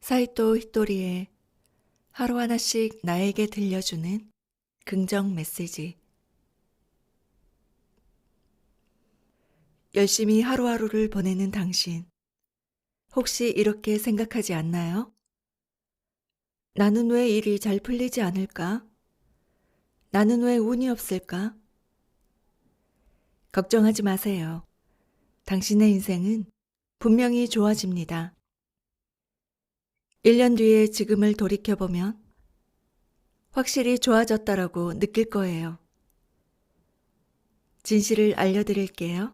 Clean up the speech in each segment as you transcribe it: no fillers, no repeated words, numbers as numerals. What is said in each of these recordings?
사이토 히토리의 하루하나씩 나에게 들려주는 긍정 메시지. 열심히 하루하루를 보내는 당신, 혹시 이렇게 생각하지 않나요? 나는 왜 일이 잘 풀리지 않을까? 나는 왜 운이 없을까? 걱정하지 마세요. 당신의 인생은 분명히 좋아집니다. 1년 뒤에 지금을 돌이켜보면 확실히 좋아졌다라고 느낄 거예요. 진실을 알려드릴게요.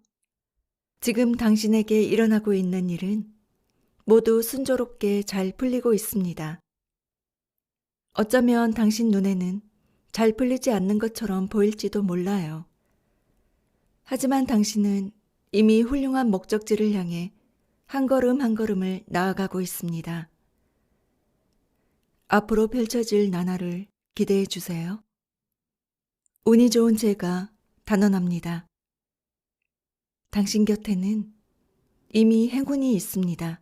지금 당신에게 일어나고 있는 일은 모두 순조롭게 잘 풀리고 있습니다. 어쩌면 당신 눈에는 잘 풀리지 않는 것처럼 보일지도 몰라요. 하지만 당신은 이미 훌륭한 목적지를 향해 한 걸음 한 걸음을 나아가고 있습니다. 앞으로 펼쳐질 나날을 기대해 주세요. 운이 좋은 제가 단언합니다. 당신 곁에는 이미 행운이 있습니다.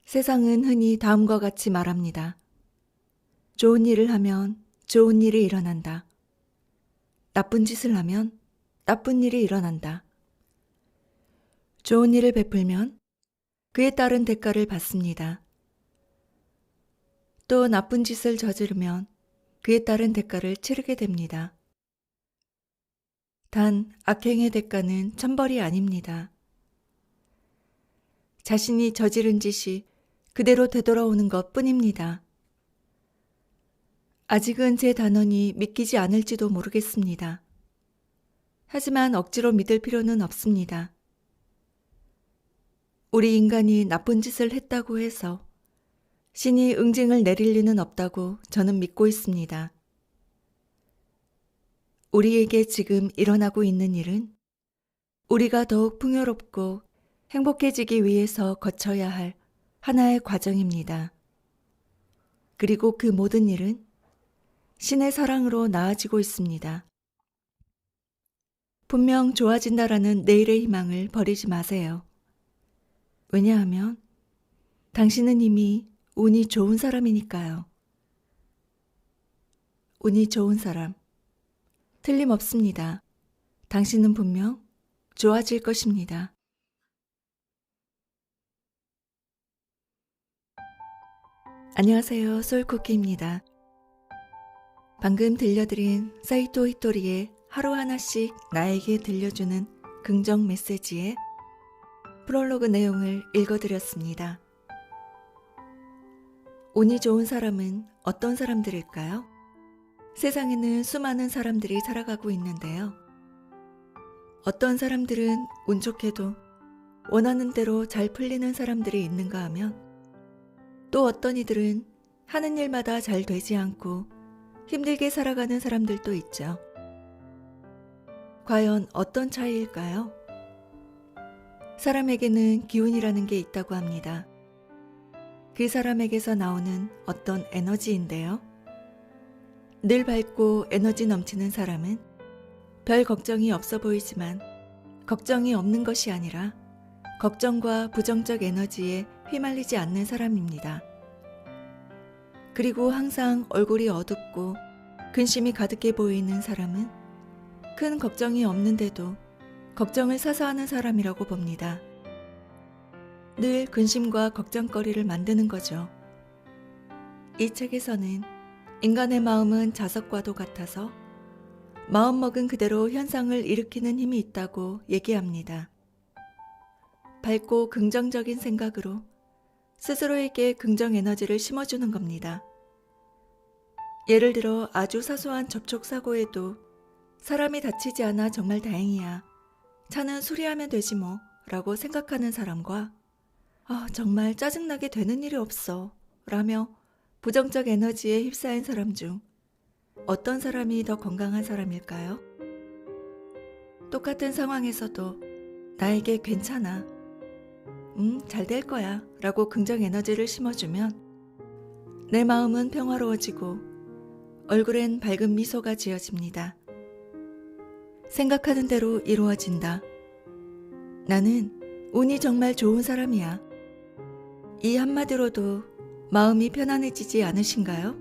세상은 흔히 다음과 같이 말합니다. 좋은 일을 하면 좋은 일이 일어난다. 나쁜 짓을 하면 나쁜 일이 일어난다. 좋은 일을 베풀면 그에 따른 대가를 받습니다. 또 나쁜 짓을 저지르면 그에 따른 대가를 치르게 됩니다. 단 악행의 대가는 천벌이 아닙니다. 자신이 저지른 짓이 그대로 되돌아오는 것 뿐입니다. 아직은 제 단언이 믿기지 않을지도 모르겠습니다. 하지만 억지로 믿을 필요는 없습니다. 우리 인간이 나쁜 짓을 했다고 해서 신이 응징을 내릴 리는 없다고 저는 믿고 있습니다. 우리에게 지금 일어나고 있는 일은 우리가 더욱 풍요롭고 행복해지기 위해서 거쳐야 할 하나의 과정입니다. 그리고 그 모든 일은 신의 사랑으로 나아지고 있습니다. 분명 좋아진다라는 내일의 희망을 버리지 마세요. 왜냐하면 당신은 이미 운이 좋은 사람이니까요. 운이 좋은 사람. 틀림없습니다. 당신은 분명 좋아질 것입니다. 안녕하세요. 솔쿠키입니다. 방금 들려드린 사이토 히토리의 하루하나씩 나에게 들려주는 긍정 메시지의 프롤로그 내용을 읽어드렸습니다. 운이 좋은 사람은 어떤 사람들일까요? 세상에는 수많은 사람들이 살아가고 있는데요. 어떤 사람들은 운 좋게도 원하는 대로 잘 풀리는 사람들이 있는가 하면 또 어떤 이들은 하는 일마다 잘 되지 않고 힘들게 살아가는 사람들도 있죠. 과연 어떤 차이일까요? 사람에게는 기운이라는 게 있다고 합니다. 그 사람에게서 나오는 어떤 에너지인데요. 늘 밝고 에너지 넘치는 사람은 별 걱정이 없어 보이지만 걱정이 없는 것이 아니라 걱정과 부정적 에너지에 휘말리지 않는 사람입니다. 그리고 항상 얼굴이 어둡고 근심이 가득해 보이는 사람은 큰 걱정이 없는데도 걱정을 사서 하는 사람이라고 봅니다. 늘 근심과 걱정거리를 만드는 거죠. 이 책에서는 인간의 마음은 자석과도 같아서 마음먹은 그대로 현상을 일으키는 힘이 있다고 얘기합니다. 밝고 긍정적인 생각으로 스스로에게 긍정 에너지를 심어주는 겁니다. 예를 들어 아주 사소한 접촉사고에도 사람이 다치지 않아 정말 다행이야. 차는 수리하면 되지 뭐 라고 생각하는 사람과 정말 짜증나게 되는 일이 없어 라며 부정적 에너지에 휩싸인 사람 중 어떤 사람이 더 건강한 사람일까요? 똑같은 상황에서도 나에게 괜찮아. 잘 될 거야 라고 긍정 에너지를 심어주면 내 마음은 평화로워지고 얼굴엔 밝은 미소가 지어집니다. 생각하는 대로 이루어진다. 나는 운이 정말 좋은 사람이야. 이 한마디로도 마음이 편안해지지 않으신가요?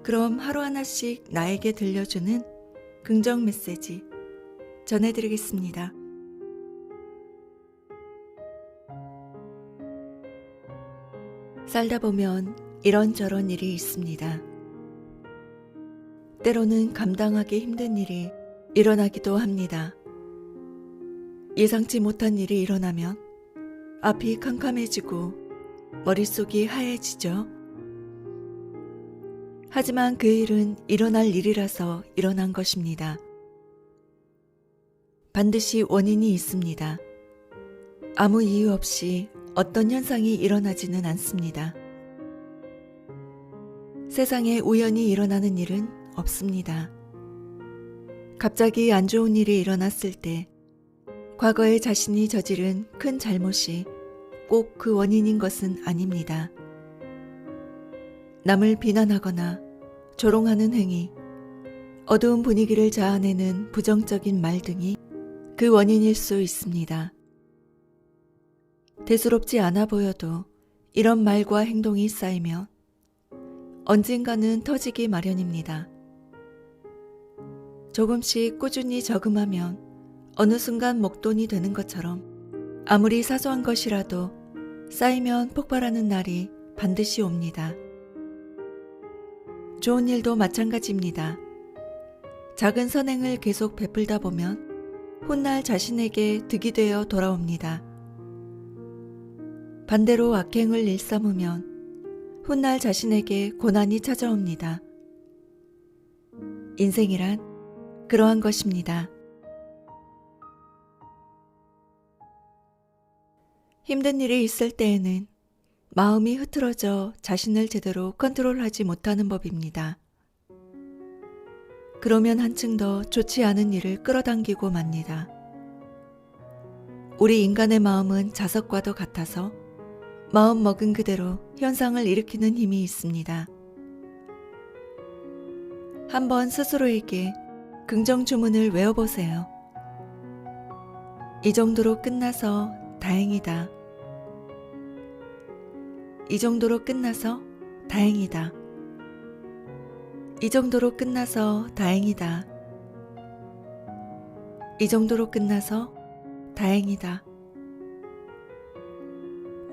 그럼 하루하나씩 나에게 들려주는 긍정 메시지 전해드리겠습니다. 살다 보면 이런저런 일이 있습니다. 때로는 감당하기 힘든 일이 일어나기도 합니다. 예상치 못한 일이 일어나면 앞이 캄캄해지고 머릿속이 하얘지죠. 하지만 그 일은 일어날 일이라서 일어난 것입니다. 반드시 원인이 있습니다. 아무 이유 없이 어떤 현상이 일어나지는 않습니다. 세상에 우연히 일어나는 일은 없습니다. 갑자기 안 좋은 일이 일어났을 때 과거에 자신이 저지른 큰 잘못이 꼭 그 원인인 것은 아닙니다. 남을 비난하거나 조롱하는 행위, 어두운 분위기를 자아내는 부정적인 말 등이 그 원인일 수 있습니다. 대수롭지 않아 보여도 이런 말과 행동이 쌓이면 언젠가는 터지기 마련입니다. 조금씩 꾸준히 저금하면 어느 순간 목돈이 되는 것처럼 아무리 사소한 것이라도 쌓이면 폭발하는 날이 반드시 옵니다. 좋은 일도 마찬가지입니다. 작은 선행을 계속 베풀다 보면 훗날 자신에게 득이 되어 돌아옵니다. 반대로 악행을 일삼으면 훗날 자신에게 고난이 찾아옵니다. 인생이란 그러한 것입니다. 힘든 일이 있을 때에는 마음이 흐트러져 자신을 제대로 컨트롤하지 못하는 법입니다. 그러면 한층 더 좋지 않은 일을 끌어당기고 맙니다. 우리 인간의 마음은 자석과도 같아서 마음 먹은 그대로 현상을 일으키는 힘이 있습니다. 한번 스스로에게 긍정 주문을 외워보세요. 이 정도로 끝나서 다행이다. 이 정도로 끝나서 다행이다. 이 정도로 끝나서 다행이다. 이 정도로 끝나서 다행이다.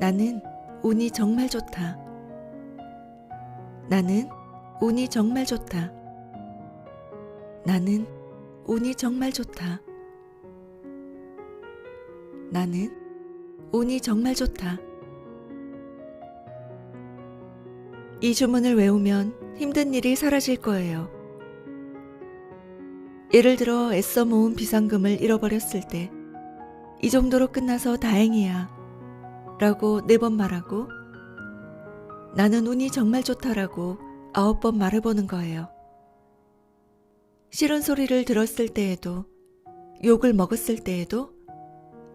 나는 운이 정말 좋다. 나는 운이 정말 좋다. 나는 운이 정말 좋다. 나는 운이 정말 좋다. 이 주문을 외우면 힘든 일이 사라질 거예요. 예를 들어 애써 모은 비상금을 잃어버렸을 때 이 정도로 끝나서 다행이야 라고 4번 말하고 나는 운이 정말 좋다라고 9번 말해보는 거예요. 싫은 소리를 들었을 때에도, 욕을 먹었을 때에도,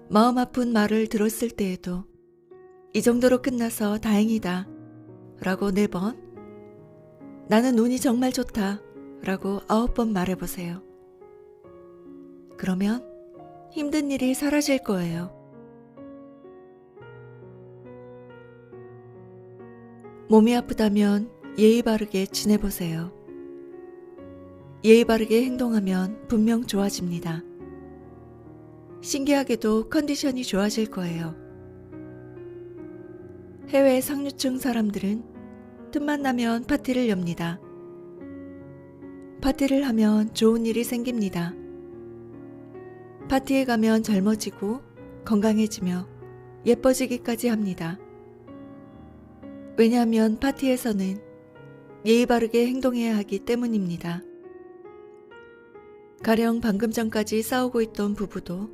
마음 아픈 말을 들었을 때에도 이 정도로 끝나서 다행이다 라고 4번, 나는 운이 정말 좋다 라고 9번 말해보세요. 그러면 힘든 일이 사라질 거예요. 몸이 아프다면 예의 바르게 지내보세요. 예의 바르게 행동하면 분명 좋아집니다. 신기하게도 컨디션이 좋아질 거예요. 해외 상류층 사람들은 틈만 나면 파티를 엽니다. 파티를 하면 좋은 일이 생깁니다. 파티에 가면 젊어지고 건강해지며 예뻐지기까지 합니다. 왜냐하면 파티에서는 예의 바르게 행동해야 하기 때문입니다. 가령 방금 전까지 싸우고 있던 부부도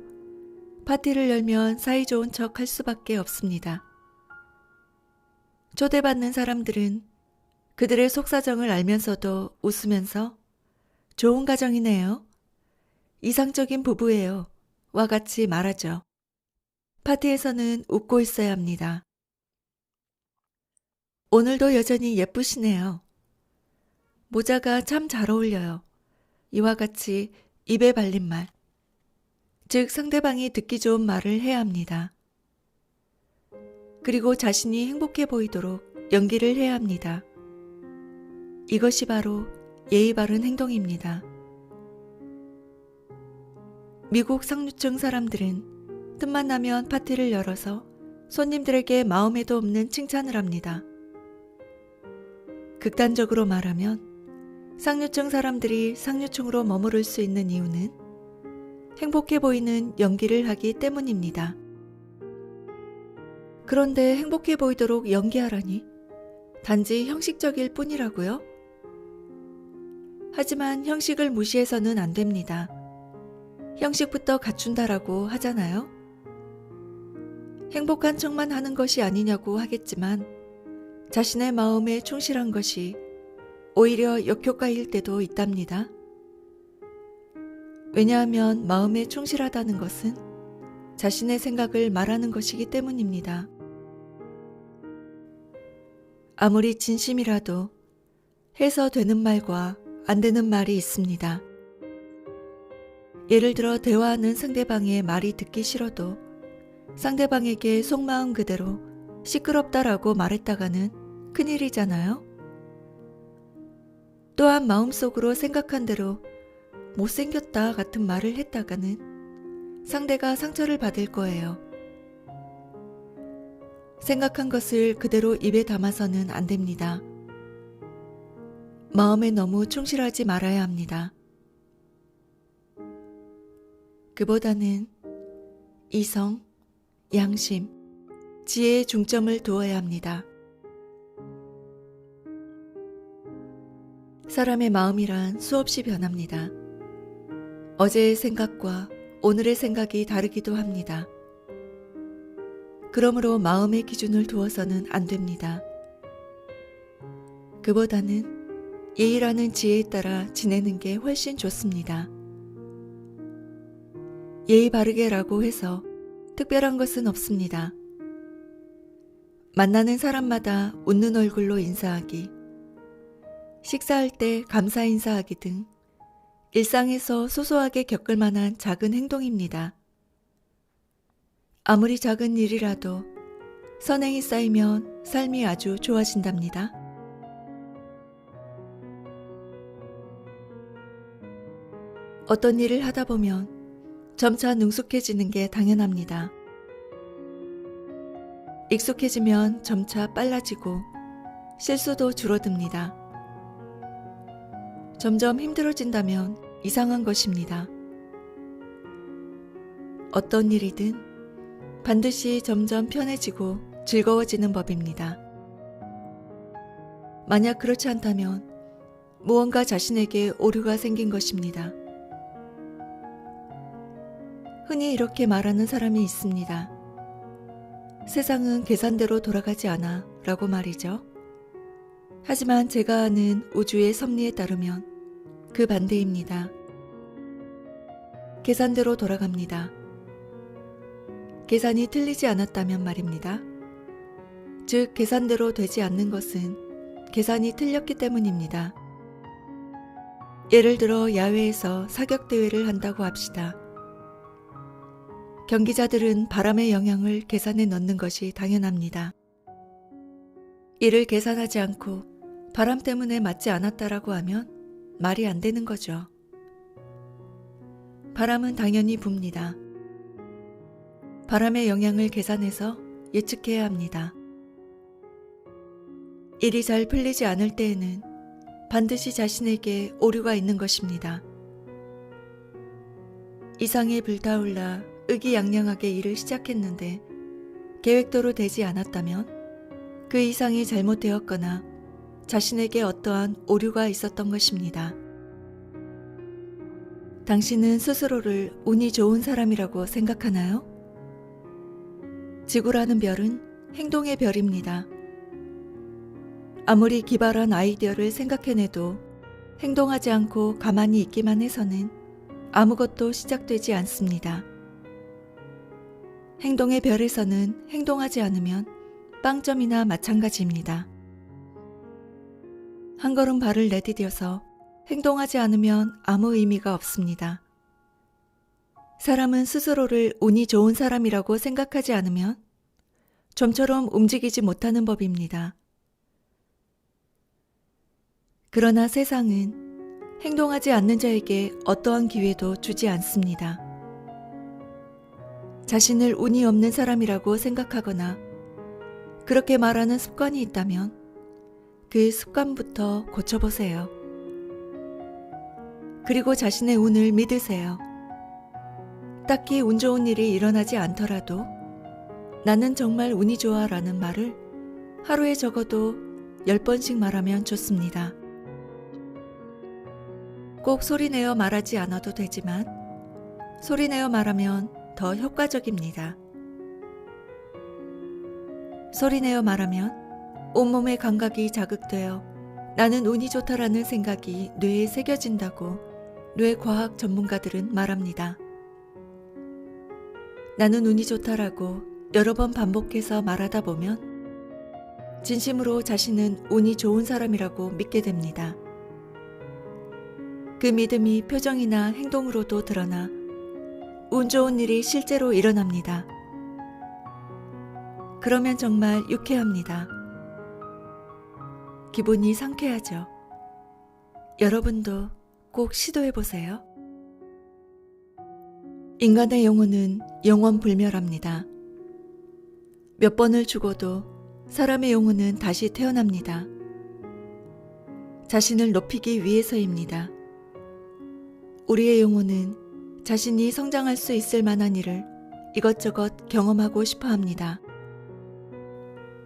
파티를 열면 사이좋은 척 할 수밖에 없습니다. 초대받는 사람들은 그들의 속사정을 알면서도 웃으면서 좋은 가정이네요. 이상적인 부부예요. 와 같이 말하죠. 파티에서는 웃고 있어야 합니다. 오늘도 여전히 예쁘시네요. 모자가 참 잘 어울려요. 이와 같이 입에 발린 말, 즉 상대방이 듣기 좋은 말을 해야 합니다. 그리고 자신이 행복해 보이도록 연기를 해야 합니다. 이것이 바로 예의 바른 행동입니다. 미국 상류층 사람들은 틈만 나면 파티를 열어서 손님들에게 마음에도 없는 칭찬을 합니다. 극단적으로 말하면 상류층 사람들이 상류층으로 머무를 수 있는 이유는 행복해 보이는 연기를 하기 때문입니다. 그런데 행복해 보이도록 연기하라니 단지 형식적일 뿐이라고요? 하지만 형식을 무시해서는 안 됩니다. 형식부터 갖춘다라고 하잖아요. 행복한 척만 하는 것이 아니냐고 하겠지만 자신의 마음에 충실한 것이 오히려 역효과일 때도 있답니다. 왜냐하면 마음에 충실하다는 것은 자신의 생각을 말하는 것이기 때문입니다. 아무리 진심이라도 해서 되는 말과 안 되는 말이 있습니다. 예를 들어 대화하는 상대방의 말이 듣기 싫어도 상대방에게 속마음 그대로 시끄럽다라고 말했다가는 큰일이잖아요. 또한 마음속으로 생각한 대로 못생겼다 같은 말을 했다가는 상대가 상처를 받을 거예요. 생각한 것을 그대로 입에 담아서는 안 됩니다. 마음에 너무 충실하지 말아야 합니다. 그보다는 이성, 양심, 지혜에 중점을 두어야 합니다. 사람의 마음이란 수없이 변합니다. 어제의 생각과 오늘의 생각이 다르기도 합니다. 그러므로 마음의 기준을 두어서는 안 됩니다. 그보다는 예의라는 지혜에 따라 지내는 게 훨씬 좋습니다. 예의 바르게라고 해서 특별한 것은 없습니다. 만나는 사람마다 웃는 얼굴로 인사하기, 식사할 때 감사 인사하기 등 일상에서 소소하게 겪을 만한 작은 행동입니다. 아무리 작은 일이라도 선행이 쌓이면 삶이 아주 좋아진답니다. 어떤 일을 하다 보면 점차 능숙해지는 게 당연합니다. 익숙해지면 점차 빨라지고 실수도 줄어듭니다. 점점 힘들어진다면 이상한 것입니다. 어떤 일이든 반드시 점점 편해지고 즐거워지는 법입니다. 만약 그렇지 않다면 무언가 자신에게 오류가 생긴 것입니다. 흔히 이렇게 말하는 사람이 있습니다. 세상은 계산대로 돌아가지 않아 라고 말이죠. 하지만 제가 아는 우주의 섭리에 따르면 그 반대입니다. 계산대로 돌아갑니다. 계산이 틀리지 않았다면 말입니다. 즉, 계산대로 되지 않는 것은 계산이 틀렸기 때문입니다. 예를 들어 야외에서 사격대회를 한다고 합시다. 경기자들은 바람의 영향을 계산에 넣는 것이 당연합니다. 이를 계산하지 않고 바람 때문에 맞지 않았다라고 하면 말이 안 되는 거죠. 바람은 당연히 붑니다. 바람의 영향을 계산해서 예측해야 합니다. 일이 잘 풀리지 않을 때에는 반드시 자신에게 오류가 있는 것입니다. 이상에 불타올라 의기양양하게 일을 시작했는데 계획대로 되지 않았다면 그 이상이 잘못되었거나 자신에게 어떠한 오류가 있었던 것입니다. 당신은 스스로를 운이 좋은 사람이라고 생각하나요? 지구라는 별은 행동의 별입니다. 아무리 기발한 아이디어를 생각해내도 행동하지 않고 가만히 있기만 해서는 아무것도 시작되지 않습니다. 행동의 별에서는 행동하지 않으면 빵점이나 마찬가지입니다. 한 걸음 발을 내디뎌서 행동하지 않으면 아무 의미가 없습니다. 사람은 스스로를 운이 좋은 사람이라고 생각하지 않으면 좀처럼 움직이지 못하는 법입니다. 그러나 세상은 행동하지 않는 자에게 어떠한 기회도 주지 않습니다. 자신을 운이 없는 사람이라고 생각하거나 그렇게 말하는 습관이 있다면 그 습관부터 고쳐보세요. 그리고 자신의 운을 믿으세요. 딱히 운 좋은 일이 일어나지 않더라도 나는 정말 운이 좋아 라는 말을 하루에 적어도 10번씩 말하면 좋습니다. 꼭 소리내어 말하지 않아도 되지만 소리내어 말하면 더 효과적입니다. 소리내어 말하면 온몸의 감각이 자극되어 나는 운이 좋다라는 생각이 뇌에 새겨진다고 뇌과학 전문가들은 말합니다. 나는 운이 좋다라고 여러 번 반복해서 말하다 보면 진심으로 자신은 운이 좋은 사람이라고 믿게 됩니다. 그 믿음이 표정이나 행동으로도 드러나 운 좋은 일이 실제로 일어납니다. 그러면 정말 유쾌합니다. 기분이 상쾌하죠. 여러분도 꼭 시도해보세요. 인간의 영혼은 영원불멸합니다. 몇 번을 죽어도 사람의 영혼은 다시 태어납니다. 자신을 높이기 위해서입니다. 우리의 영혼은 자신이 성장할 수 있을 만한 일을 이것저것 경험하고 싶어 합니다.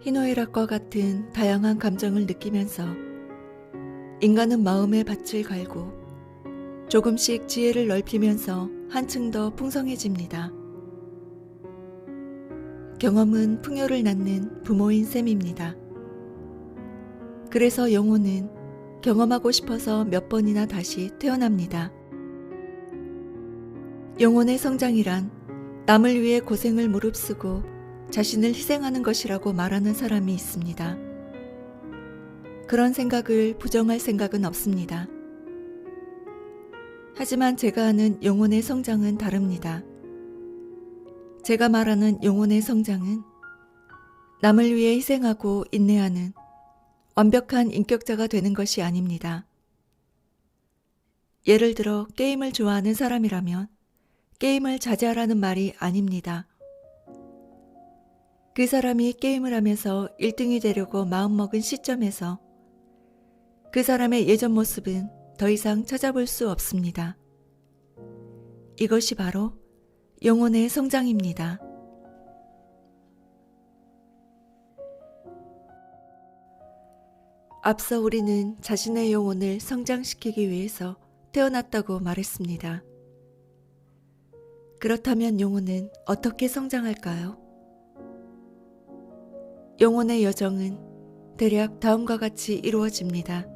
희노애락과 같은 다양한 감정을 느끼면서 인간은 마음의 밭을 갈고 조금씩 지혜를 넓히면서 한층 더 풍성해집니다. 경험은 풍요를 낳는 부모인 셈입니다. 그래서 영혼은 경험하고 싶어서 몇 번이나 다시 태어납니다. 영혼의 성장이란 남을 위해 고생을 무릅쓰고 자신을 희생하는 것이라고 말하는 사람이 있습니다. 그런 생각을 부정할 생각은 없습니다. 하지만 제가 아는 영혼의 성장은 다릅니다. 제가 말하는 영혼의 성장은 남을 위해 희생하고 인내하는 완벽한 인격자가 되는 것이 아닙니다. 예를 들어 게임을 좋아하는 사람이라면 게임을 자제하라는 말이 아닙니다. 그 사람이 게임을 하면서 1등이 되려고 마음먹은 시점에서 그 사람의 예전 모습은 더 이상 찾아볼 수 없습니다. 이것이 바로 영혼의 성장입니다. 앞서 우리는 자신의 영혼을 성장시키기 위해서 태어났다고 말했습니다. 그렇다면 영혼은 어떻게 성장할까요? 영혼의 여정은 대략 다음과 같이 이루어집니다.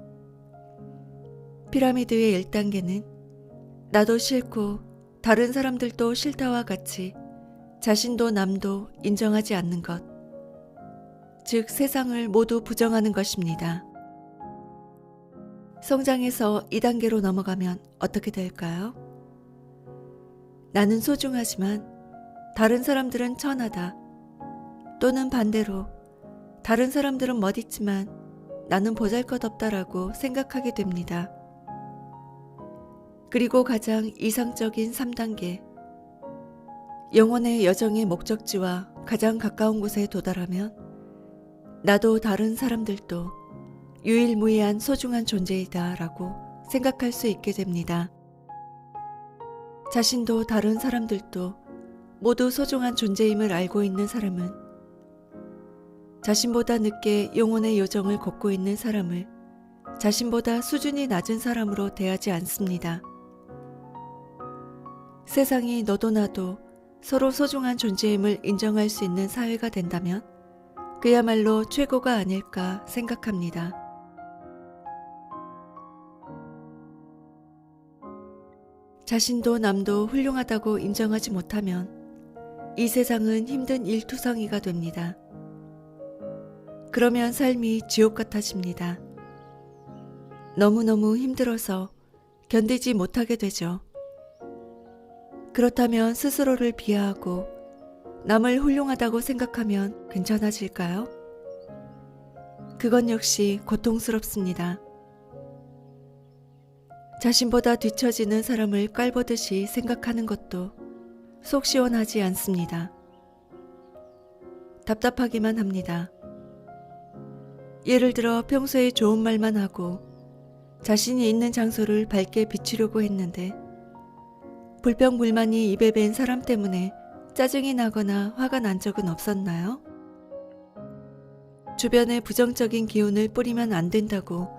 피라미드의 1단계는 나도 싫고 다른 사람들도 싫다와 같이 자신도 남도 인정하지 않는 것, 즉 세상을 모두 부정하는 것입니다. 성장해서 2단계로 넘어가면 어떻게 될까요? 나는 소중하지만 다른 사람들은 천하다. 또는 반대로 다른 사람들은 멋있지만 나는 보잘것없다라고 생각하게 됩니다. 그리고 가장 이상적인 3단계, 영혼의 여정의 목적지와 가장 가까운 곳에 도달하면 나도 다른 사람들도 유일무이한 소중한 존재이다 라고 생각할 수 있게 됩니다. 자신도 다른 사람들도 모두 소중한 존재임을 알고 있는 사람은 자신보다 늦게 영혼의 여정을 걷고 있는 사람을 자신보다 수준이 낮은 사람으로 대하지 않습니다. 세상이 너도 나도 서로 소중한 존재임을 인정할 수 있는 사회가 된다면 그야말로 최고가 아닐까 생각합니다. 자신도 남도 훌륭하다고 인정하지 못하면 이 세상은 힘든 일투성이가 됩니다. 그러면 삶이 지옥 같아집니다. 너무너무 힘들어서 견디지 못하게 되죠. 그렇다면 스스로를 비하하고 남을 훌륭하다고 생각하면 괜찮아질까요? 그건 역시 고통스럽습니다. 자신보다 뒤처지는 사람을 깔보듯이 생각하는 것도 속 시원하지 않습니다. 답답하기만 합니다. 예를 들어 평소에 좋은 말만 하고 자신이 있는 장소를 밝게 비추려고 했는데 불평불만이 입에 밴 사람 때문에 짜증이 나거나 화가 난 적은 없었나요? 주변에 부정적인 기운을 뿌리면 안 된다고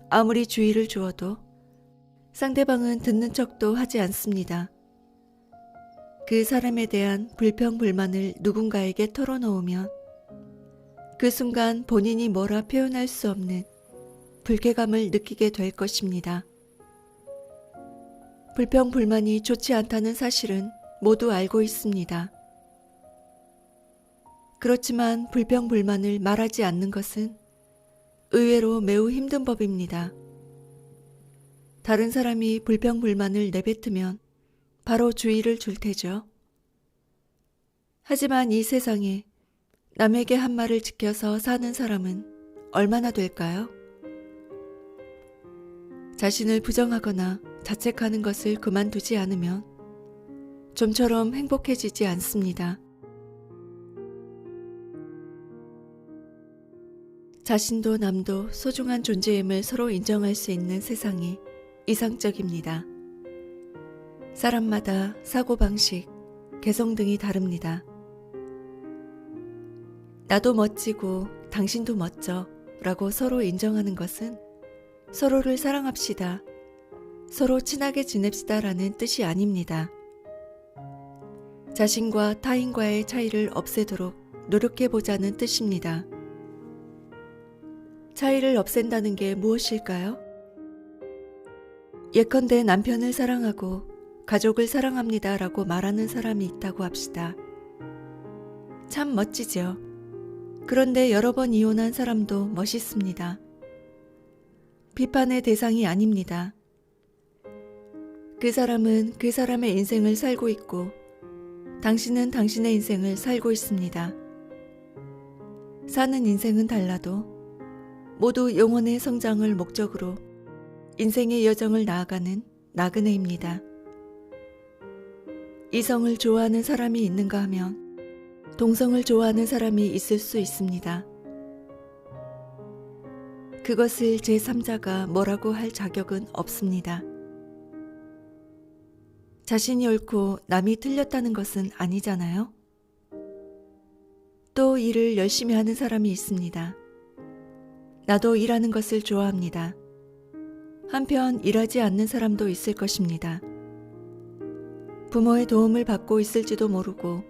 아무리 주의를 주어도 상대방은 듣는 척도 하지 않습니다. 그 사람에 대한 불평불만을 누군가에게 털어놓으면 그 순간 본인이 뭐라 표현할 수 없는 불쾌감을 느끼게 될 것입니다. 불평불만이 좋지 않다는 사실은 모두 알고 있습니다. 그렇지만 불평불만을 말하지 않는 것은 의외로 매우 힘든 법입니다. 다른 사람이 불평불만을 내뱉으면 바로 주의를 줄 테죠. 하지만 이 세상에 남에게 한 말을 지켜서 사는 사람은 얼마나 될까요? 자신을 부정하거나 자책하는 것을 그만두지 않으면 좀처럼 행복해지지 않습니다. 자신도 남도 소중한 존재임을 서로 인정할 수 있는 세상이 이상적입니다. 사람마다 사고방식, 개성 등이 다릅니다. 나도 멋지고 당신도 멋져 라고 서로 인정하는 것은 서로를 사랑합시다, 서로 친하게 지냅시다 라는 뜻이 아닙니다. 자신과 타인과의 차이를 없애도록 노력해보자는 뜻입니다. 차이를 없앤다는 게 무엇일까요? 예컨대 남편을 사랑하고 가족을 사랑합니다 라고 말하는 사람이 있다고 합시다. 참 멋지죠. 그런데 여러 번 이혼한 사람도 멋있습니다. 비판의 대상이 아닙니다. 그 사람은 그 사람의 인생을 살고 있고 당신은 당신의 인생을 살고 있습니다. 사는 인생은 달라도 모두 영혼의 성장을 목적으로 인생의 여정을 나아가는 나그네입니다. 이성을 좋아하는 사람이 있는가 하면 동성을 좋아하는 사람이 있을 수 있습니다. 그것을 제3자가 뭐라고 할 자격은 없습니다. 자신이 옳고 남이 틀렸다는 것은 아니잖아요. 또 일을 열심히 하는 사람이 있습니다. 나도 일하는 것을 좋아합니다. 한편 일하지 않는 사람도 있을 것입니다. 부모의 도움을 받고 있을지도 모르고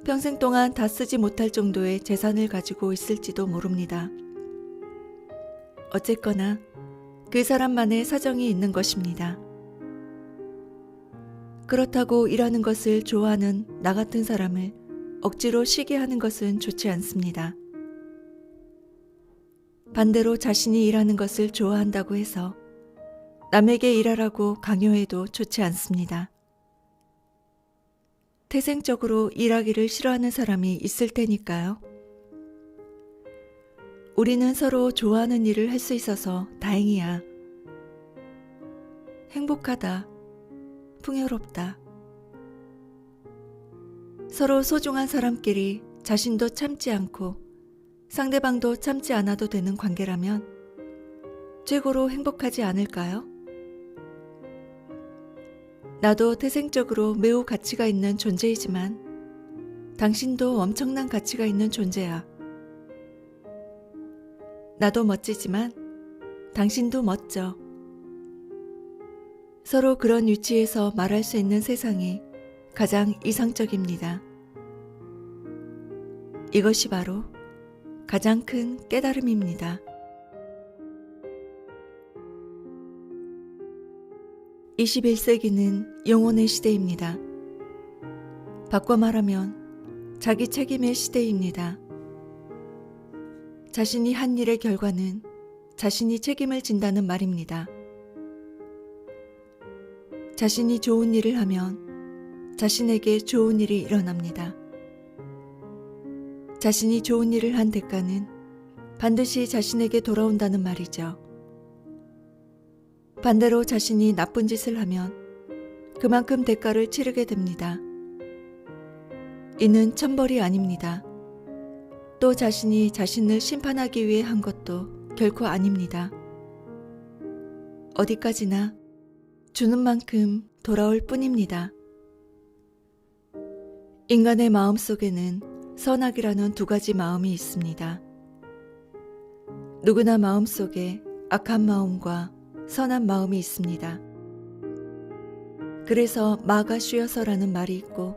평생 동안 다 쓰지 못할 정도의 재산을 가지고 있을지도 모릅니다. 어쨌거나 그 사람만의 사정이 있는 것입니다. 그렇다고 일하는 것을 좋아하는 나 같은 사람을 억지로 쉬게 하는 것은 좋지 않습니다. 반대로 자신이 일하는 것을 좋아한다고 해서 남에게 일하라고 강요해도 좋지 않습니다. 태생적으로 일하기를 싫어하는 사람이 있을 테니까요. 우리는 서로 좋아하는 일을 할 수 있어서 다행이야. 행복하다. 풍요롭다. 서로 소중한 사람끼리 자신도 참지 않고 상대방도 참지 않아도 되는 관계라면 최고로 행복하지 않을까요? 나도 태생적으로 매우 가치가 있는 존재이지만 당신도 엄청난 가치가 있는 존재야. 나도 멋지지만 당신도 멋져. 서로 그런 위치에서 말할 수 있는 세상이 가장 이상적입니다. 이것이 바로 가장 큰 깨달음입니다. 21세기는 영혼의 시대입니다. 바꿔 말하면 자기 책임의 시대입니다. 자신이 한 일의 결과는 자신이 책임을 진다는 말입니다. 자신이 좋은 일을 하면 자신에게 좋은 일이 일어납니다. 자신이 좋은 일을 한 대가는 반드시 자신에게 돌아온다는 말이죠. 반대로 자신이 나쁜 짓을 하면 그만큼 대가를 치르게 됩니다. 이는 천벌이 아닙니다. 또 자신이 자신을 심판하기 위해 한 것도 결코 아닙니다. 어디까지나 주는 만큼 돌아올 뿐입니다. 인간의 마음 속에는 선악이라는 두 가지 마음이 있습니다. 누구나 마음 속에 악한 마음과 선한 마음이 있습니다. 그래서 마가 쉬어서라는 말이 있고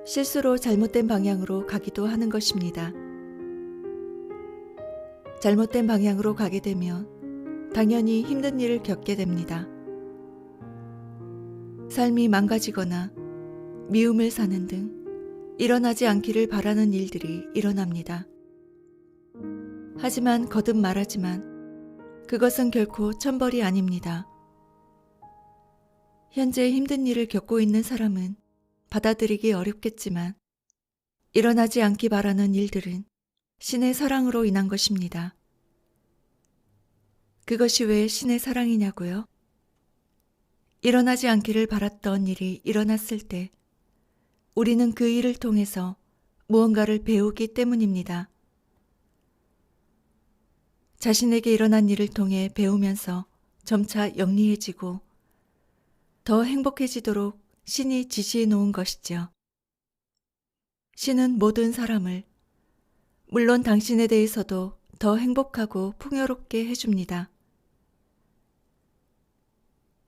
실수로 잘못된 방향으로 가기도 하는 것입니다. 잘못된 방향으로 가게 되면 당연히 힘든 일을 겪게 됩니다. 삶이 망가지거나 미움을 사는 등 일어나지 않기를 바라는 일들이 일어납니다. 하지만 거듭 말하지만 그것은 결코 천벌이 아닙니다. 현재 힘든 일을 겪고 있는 사람은 받아들이기 어렵겠지만 일어나지 않기 바라는 일들은 신의 사랑으로 인한 것입니다. 그것이 왜 신의 사랑이냐고요? 일어나지 않기를 바랐던 일이 일어났을 때 우리는 그 일을 통해서 무언가를 배우기 때문입니다. 자신에게 일어난 일을 통해 배우면서 점차 영리해지고 더 행복해지도록 신이 지시해 놓은 것이죠. 신은 모든 사람을, 물론 당신에 대해서도 더 행복하고 풍요롭게 해줍니다.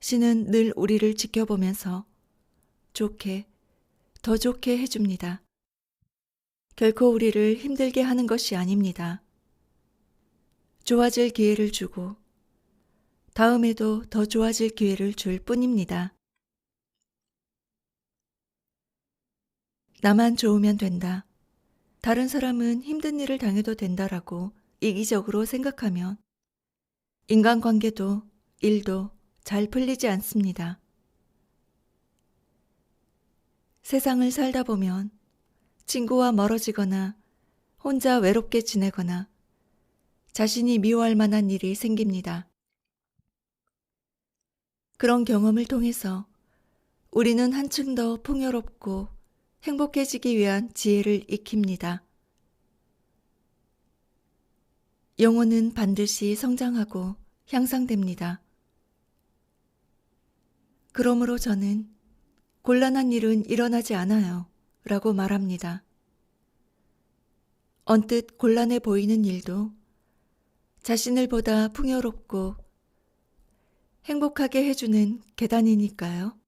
신은 늘 우리를 지켜보면서 좋게, 더 좋게 해줍니다. 결코 우리를 힘들게 하는 것이 아닙니다. 좋아질 기회를 주고 다음에도 더 좋아질 기회를 줄 뿐입니다. 나만 좋으면 된다. 다른 사람은 힘든 일을 당해도 된다라고 이기적으로 생각하면 인간관계도 일도 잘 풀리지 않습니다. 세상을 살다 보면 친구와 멀어지거나 혼자 외롭게 지내거나 자신이 미워할 만한 일이 생깁니다. 그런 경험을 통해서 우리는 한층 더 풍요롭고 행복해지기 위한 지혜를 익힙니다. 영혼은 반드시 성장하고 향상됩니다. 그러므로 저는 곤란한 일은 일어나지 않아요 라고 말합니다. 언뜻 곤란해 보이는 일도 자신을 보다 풍요롭고 행복하게 해주는 계단이니까요.